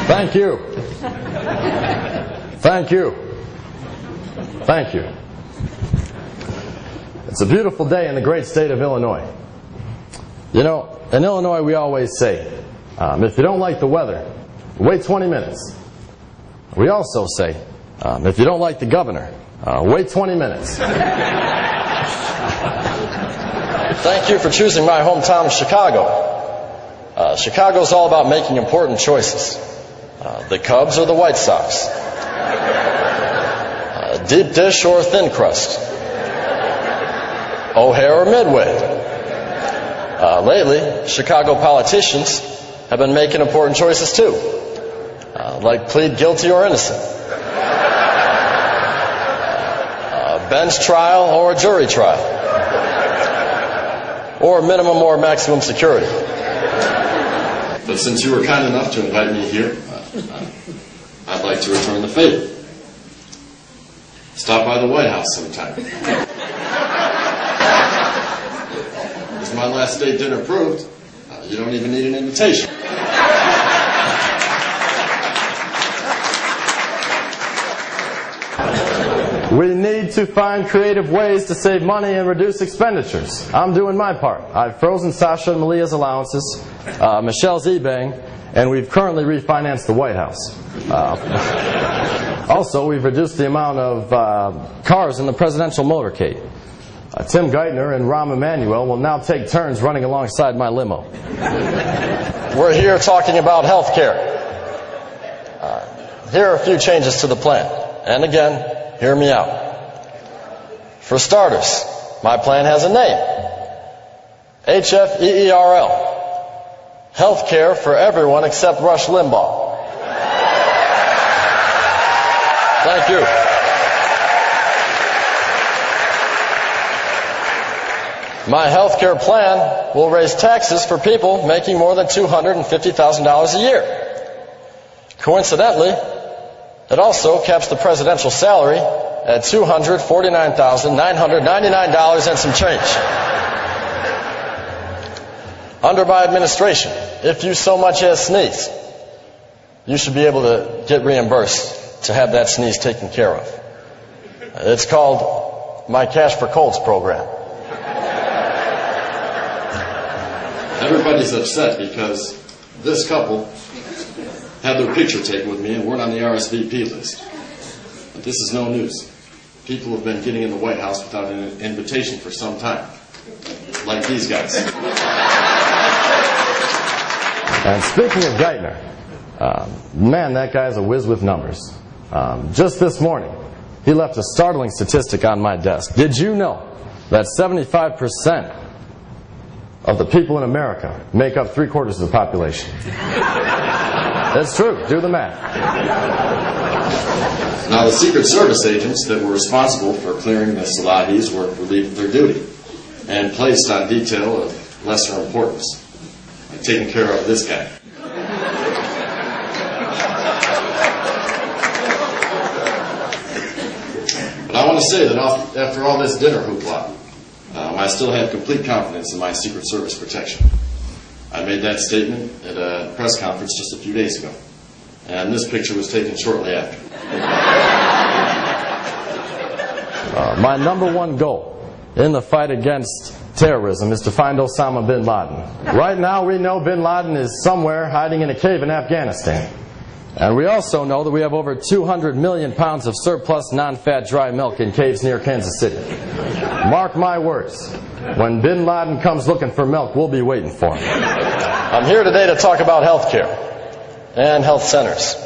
Thank you. Thank you. Thank you. It's a beautiful day in the great state of Illinois. You know, in Illinois we always say, if you don't like the weather, wait 20 minutes. We also say, if you don't like the governor, wait 20 minutes. Thank you for choosing my hometown of Chicago. Chicago's all about making important choices. The Cubs or the White Sox? Deep dish or thin crust? O'Hare or Midway? Lately, Chicago politicians have been making important choices too, like plead guilty or innocent, bench trial or a jury trial, or minimum or maximum security. But since you were kind enough to invite me here, I'd like to return the favor. Stop by the White House sometime. Is my last day dinner proved? You don't even need an invitation. We need to find creative ways to save money and reduce expenditures. I'm doing my part. I've frozen Sasha and Malia's allowances, Michelle's e-bang, and we've currently refinanced the White House. Also, we've reduced the amount of cars in the presidential motorcade. Tim Geithner and Rahm Emanuel will now take turns running alongside my limo. We're here talking about health care. Here are a few changes to the plan. And again, hear me out. For starters, my plan has a name. HFEERL. Health care for everyone except Rush Limbaugh. Thank you. My health care plan will raise taxes for people making more than $250,000 a year. Coincidentally, it also caps the presidential salary at $249,999 and some change. Under my administration, if you so much as sneeze, you should be able to get reimbursed to have that sneeze taken care of. It's called my Cash for Colds program. Everybody's upset because this couple had their picture taken with me and weren't on the RSVP list. But this is no news. People have been getting in the White House without an invitation for some time. Like these guys. And speaking of Geithner, man, that guy's a whiz with numbers. Just this morning, he left a startling statistic on my desk. Did you know that 75% of the people in America make up 3/4 of the population? That's true. Do the math. Now, the Secret Service agents that were responsible for clearing the Salahis were relieved of their duty and placed on detail of lesser importance, like taking care of this guy. But I want to say that after all this dinner hoopla, I still have complete confidence in my Secret Service protection. I made that statement at a press conference just a few days ago, and this picture was taken shortly after. My number one goal in the fight against terrorism is to find Osama bin Laden. Right now we know bin Laden is somewhere hiding in a cave in Afghanistan. And we also know that we have over 200 million pounds of surplus non-fat dry milk in caves near Kansas City. Mark my words, when bin Laden comes looking for milk, we'll be waiting for him. I'm here today to talk about health care and health centers.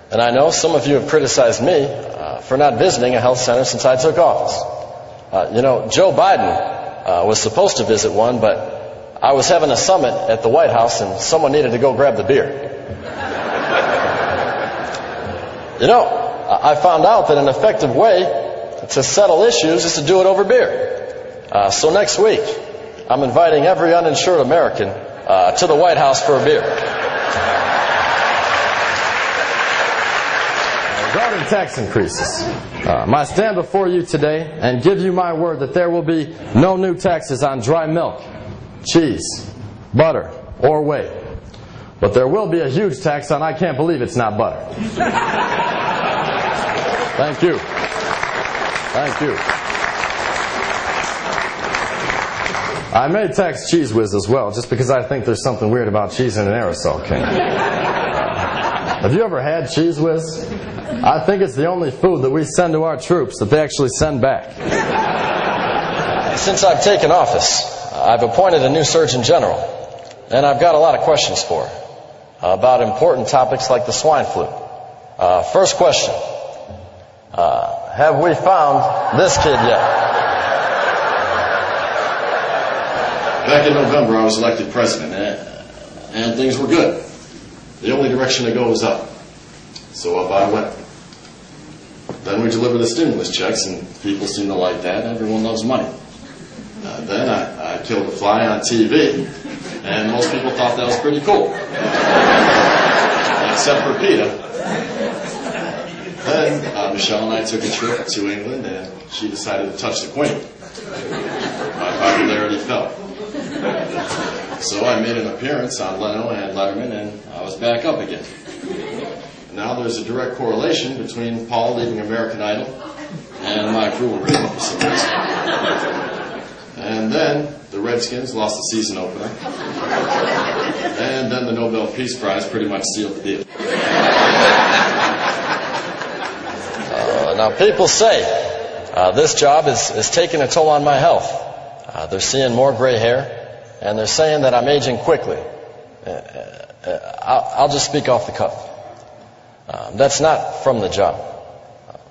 And I know some of you have criticized me for not visiting a health center since I took office. Joe Biden was supposed to visit one, but I was having a summit at the White House and someone needed to go grab the beer. I found out that an effective way to settle issues is to do it over beer. So next week, I'm inviting every uninsured American to the White House for a beer. Go regarding tax increases, I stand before you today and give you my word that there will be no new taxes on dry milk, cheese, butter, or whey. But there will be a huge tax on I can't believe it's not butter. Thank you. Thank you. I may tax Cheese Whiz as well, just because I think there's something weird about cheese in an aerosol can. Have you ever had Cheese Whiz? I think it's the only food that we send to our troops that they actually send back. Since I've taken office, I've appointed a new Surgeon General, and I've got a lot of questions for her about important topics like the swine flu. First question. Have we found this kid yet? Back in November, I was elected president, and things were good. The only direction to go was up. So up I went. Then we delivered the stimulus checks, and people seem to like that. Everyone loves money. Then I killed a fly on TV, and most people thought that was pretty cool. Except for PETA. Then Michelle and I took a trip to England, and she decided to touch the Queen. My popularity fell. So I made an appearance on Leno and Letterman, and I was back up again. Now there's a direct correlation between Paul leaving American Idol and my approval rating for some reason. And then the Redskins lost the season opener. And then the Nobel Peace Prize pretty much sealed the deal. Now people say this job is taking a toll on my health. They're seeing more gray hair, and they're saying that I'm aging quickly. I'll just speak off the cuff. That's not from the job.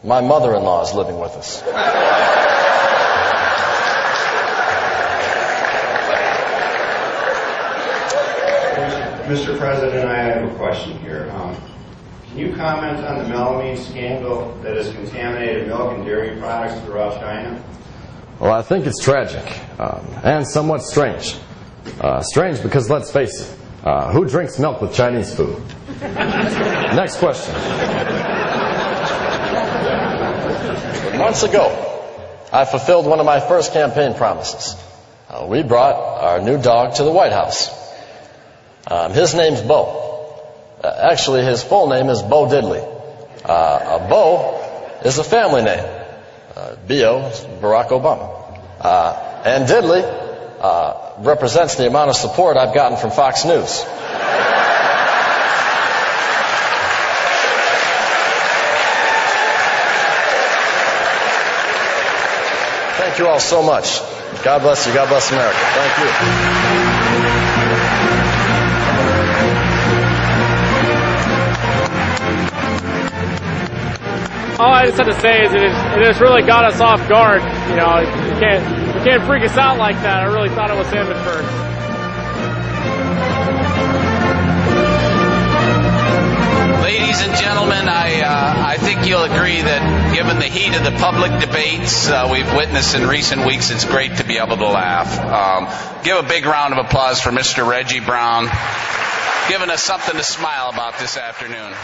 My mother-in-law is living with us. Mr. President, I have a question here. Can you comment on the melamine scandal that has contaminated milk and dairy products throughout China? Well, I think it's tragic and somewhat strange. Strange because, let's face it, who drinks milk with Chinese food? Next question. Months ago, I fulfilled one of my first campaign promises. We brought our new dog to the White House. His name's Bo. Actually, his full name is Bo Diddley. Bo is a family name. B.O. is Barack Obama. And Diddley represents the amount of support I've gotten from Fox News. Thank you all so much. God bless you. God bless America. Thank you. All I just have to say is it has really got us off guard. You know, you can't freak us out like that. I really thought it was him at first. Ladies and gentlemen, I think you'll agree that given the heat of the public debates we've witnessed in recent weeks, it's great to be able to laugh. Give a big round of applause for Mr. Reggie Brown, giving us something to smile about this afternoon.